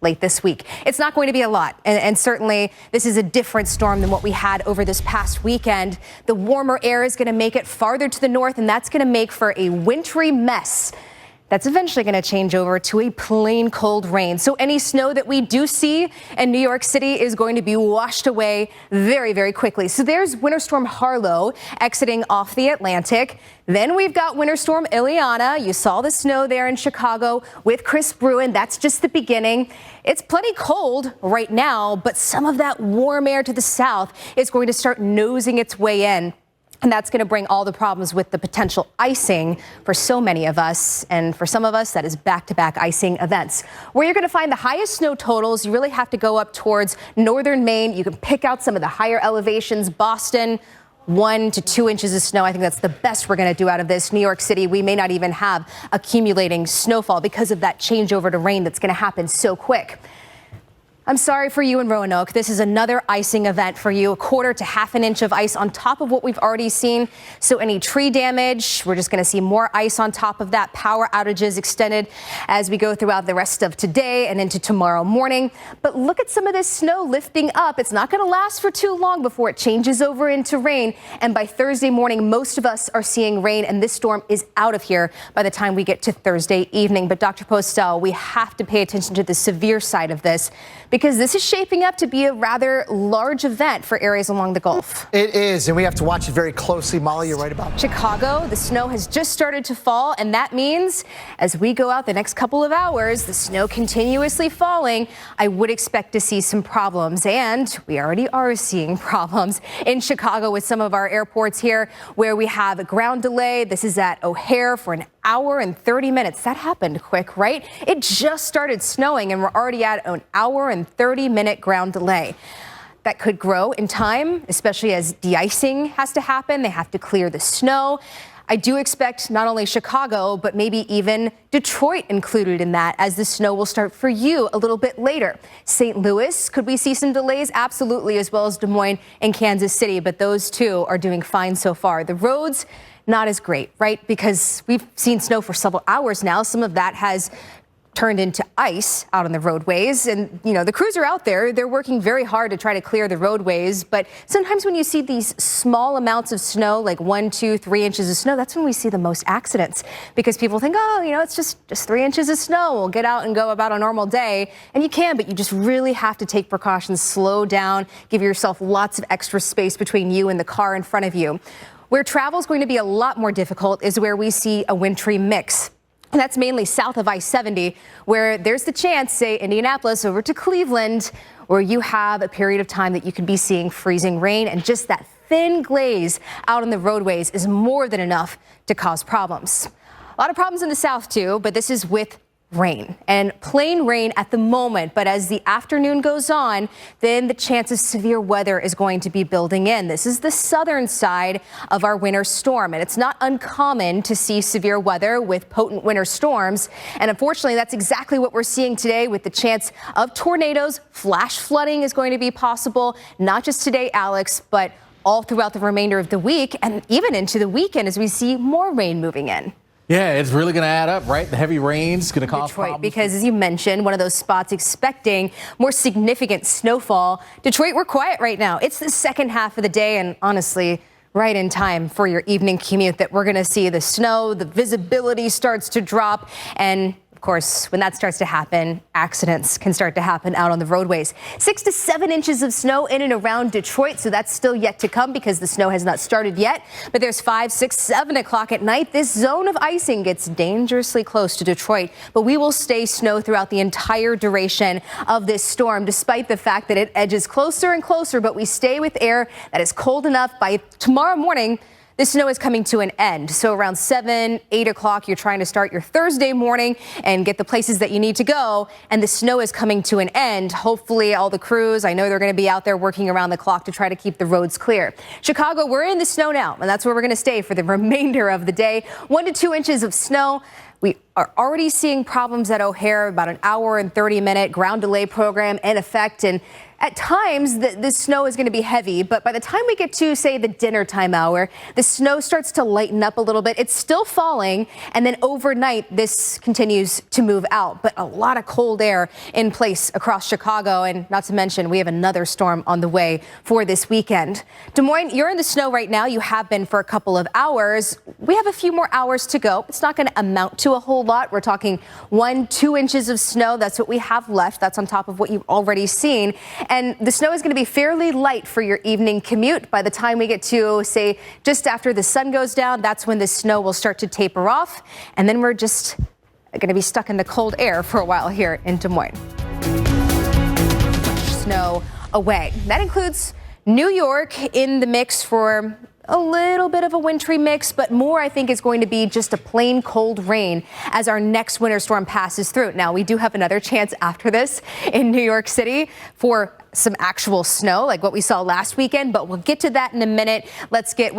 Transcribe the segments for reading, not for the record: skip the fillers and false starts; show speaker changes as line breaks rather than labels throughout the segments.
late this week. It's not going to be a lot, and certainly this is a different storm than what we had over this past weekend. The warmer air is going to make it farther to the north, and that's going to make for a wintry mess. That's eventually going to change over to a plain cold rain. So any snow that we do see in New York City is going to be washed away very, very quickly. So there's Winter Storm Harlow exiting off the Atlantic. Then we've got Winter Storm Ileana. You saw the snow there in Chicago with Chris Bruin. That's just the beginning. It's plenty cold right now, but some of that warm air to the south is going to start nosing its way in. And that's going to bring all the problems with the potential icing for so many of us. And for some of us, that is back-to-back icing events. Where you're going to find the highest snow totals, you really have to go up towards northern Maine. You can pick out some of the higher elevations. Boston, 1 to 2 inches of snow. I think that's the best we're going to do out of this. New York City, we may not even have accumulating snowfall because of that changeover to rain that's going to happen so quick. I'm sorry for you in Roanoke. This is another icing event for you, 1/4 to 1/2 inch of ice on top of what we've already seen. So any tree damage, we're just going to see more ice on top of that. Power outages extended as we go throughout the rest of today and into tomorrow morning. But look at some of this snow lifting up. It's not going to last for too long before it changes over into rain. And by Thursday morning, most of us are seeing rain, and this storm is out of here by the time we get to Thursday evening. But Dr. Postel, we have to pay attention to the severe side of this, because this is shaping up to be a rather large event for areas along the Gulf.
It is, and we have to watch it very closely. Molly, you're right about that.
Chicago, the snow has just started to fall, and that means as we go out the next couple of hours, the snow continuously falling, I would expect to see some problems. And we already are seeing problems in Chicago with some of our airports here, where we have a ground delay. This is at O'Hare for an hour and 30 minutes. That happened quick, right? It just started snowing, and we're already at an hour and 30-minute ground delay. That could grow in time, especially as de-icing has to happen. They have to clear the snow. I do expect not only Chicago, but maybe even Detroit included in that, as the snow will start for you a little bit later. St. Louis, could we see some delays? Absolutely, as well as Des Moines and Kansas City, but those two are doing fine so far. The roads, not as great, right? Because we've seen snow for several hours now. Some of that has turned into ice out on the roadways. And, you know, the crews are out there. They're working very hard to try to clear the roadways. But sometimes when you see these small amounts of snow, like 1, 2, 3 inches of snow, that's when we see the most accidents, because people think, oh, you know, it's just 3 inches of snow. We'll get out and go about a normal day. And you can, but you just really have to take precautions, slow down, give yourself lots of extra space between you and the car in front of you. Where travel is going to be a lot more difficult is where we see a wintry mix. And that's mainly south of I-70, where there's the chance, say, Indianapolis over to Cleveland, where you have a period of time that you could be seeing freezing rain, and just that thin glaze out on the roadways is more than enough to cause problems. A lot of problems in the south, too, but this is with rain and plain rain at the moment. But as the afternoon goes on, then the chance of severe weather is going to be building in. This is the southern side of our winter storm, and it's not uncommon to see severe weather with potent winter storms. And unfortunately, that's exactly what we're seeing today, with the chance of tornadoes. Flash flooding is going to be possible, not just today, Alex, but all throughout the remainder of the week and even into the weekend as we see more rain moving in.
Yeah, it's really going to add up, right? The heavy rain's going to cause
Detroit,
problems.
because as you mentioned, one of those spots expecting more significant snowfall. Detroit, we're quiet right now. It's the second half of the day, and honestly, right in time for your evening commute, that we're going to see the snow, the visibility starts to drop, and of course, when that starts to happen, accidents can start to happen out on the roadways. 6 to 7 inches of snow in and around Detroit, so that's still yet to come because the snow has not started yet. But there's 5, 6, 7 o'clock at night. This zone of icing gets dangerously close to Detroit, but we will stay snow throughout the entire duration of this storm, despite the fact that it edges closer and closer. But we stay with air that is cold enough. By tomorrow morning, the snow is coming to an end. So around 7, 8 o'clock, you're trying to start your Thursday morning and get the places that you need to go. And the snow is coming to an end. Hopefully all the crews, I know they're going to be out there working around the clock to try to keep the roads clear. Chicago, we're in the snow now, and that's where we're going to stay for the remainder of the day. 1 to 2 inches of snow. We are already seeing problems at O'Hare, about an hour and 30-minute ground delay program in effect. And at times, the snow is going to be heavy, but by the time we get to, say, the dinner time hour, the snow starts to lighten up a little bit. It's still falling, and then overnight, this continues to move out. But a lot of cold air in place across Chicago, and not to mention, we have another storm on the way for this weekend. Des Moines, you're in the snow right now. You have been for a couple of hours. We have a few more hours to go. It's not going to amount to a whole lot. We're talking 1-2 inches of snow. That's what we have left. That's on top of what you've already seen. And the snow is going to be fairly light for your evening commute. By the time we get to, say, just after the sun goes down, that's when the snow will start to taper off. And then we're just going to be stuck in the cold air for a while here in Des Moines. Snow away. That includes New York in the mix for a little bit of a wintry mix, but more, I think, is going to be just a plain cold rain as our next winter storm passes through. Now, we do have another chance after this in New York City for some actual snow like what we saw last weekend, but we'll get to that in a minute. Let's get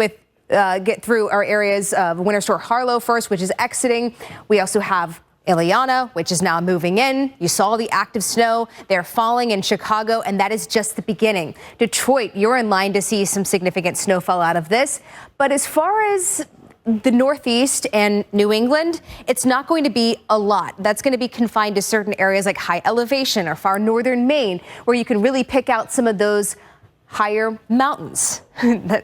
through our areas of Winter Storm Harlow first, which is exiting. We also have Ileana, which is now moving in. You saw the active snow. They're falling in Chicago, and that is just the beginning. Detroit, you're in line to see some significant snowfall out of this. But as far as the Northeast and New England, it's not going to be a lot. That's going to be confined to certain areas like high elevation or far northern Maine, where you can really pick out some of those higher mountains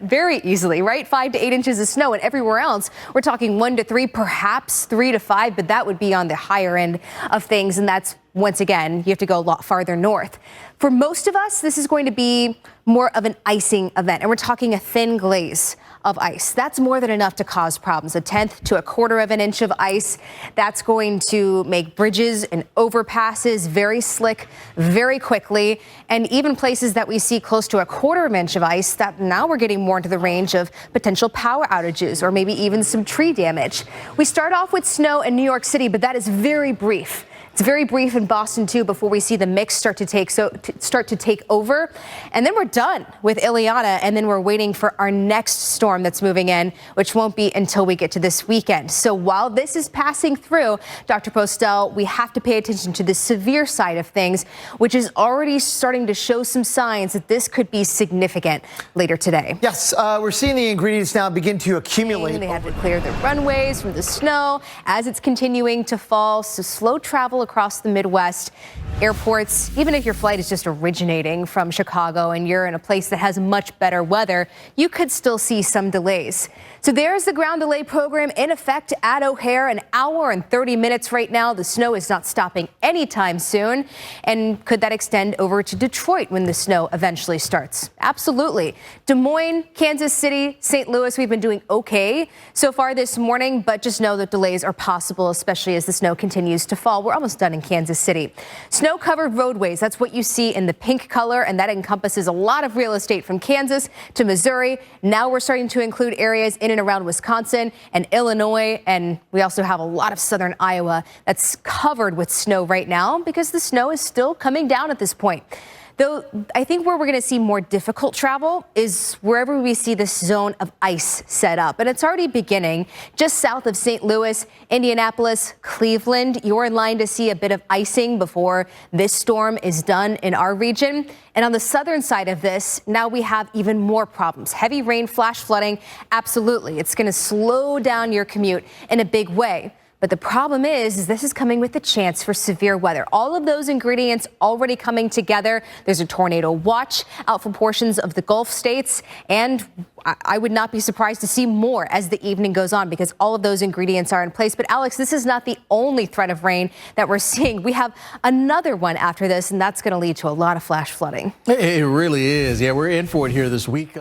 very easily, right? 5 to 8 inches of snow, and everywhere else we're talking 1 to 3, perhaps 3 to 5, but that would be on the higher end of things. And that's, once again, you have to go a lot farther north. For most of us, this is going to be more of an icing event, and we're talking a thin glaze of ice. That's more than enough to cause problems. 1/10 to 1/4 of an inch of ice. That's going to make bridges and overpasses very slick very quickly. And even places that we see close to 1/4 of an inch of ice, that now we're getting more into the range of potential power outages or maybe even some tree damage. We start off with snow in New York City, but that is very brief. It's very brief in Boston, too, before we see the mix start to take over. And then we're done with Ileana, and then we're waiting for our next storm that's moving in, which won't be until we get to this weekend. So while this is passing through, Dr. Postel, we have to pay attention to the severe side of things, which is already starting to show some signs that this could be significant later today.
Yes, we're seeing the ingredients now begin to accumulate.
They have to clear the runways from the snow as it's continuing to fall, so slow travel across the Midwest. Airports, even if your flight is just originating from Chicago and you're in a place that has much better weather, you could still see some delays. So there's the ground delay program in effect at O'Hare, an hour and 30 minutes right now. The snow is not stopping anytime soon. And could that extend over to Detroit when the snow eventually starts? Absolutely. Des Moines, Kansas City, St. Louis, we've been doing okay so far this morning, but just know that delays are possible, especially as the snow continues to fall. We're almost done in Kansas City. Snow-covered roadways, that's what you see in the pink color, and that encompasses a lot of real estate from Kansas to Missouri. Now we're starting to include areas in and around Wisconsin and Illinois, and we also have a lot of southern Iowa that's covered with snow right now because the snow is still coming down at this point. Though I think where we're going to see more difficult travel is wherever we see this zone of ice set up. And it's already beginning just south of St. Louis, Indianapolis, Cleveland. You're in line to see a bit of icing before this storm is done in our region. And on the southern side of this, now we have even more problems. Heavy rain, flash flooding. Absolutely. It's going to slow down your commute in a big way. But the problem is this is coming with a chance for severe weather. All of those ingredients already coming together. There's a tornado watch out for portions of the Gulf states, and I would not be surprised to see more as the evening goes on because all of those ingredients are in place. But Alex, this is not the only threat of rain that we're seeing. We have another one after this, and that's going to lead to a lot of flash flooding.
It really is. Yeah, we're in for it here this week.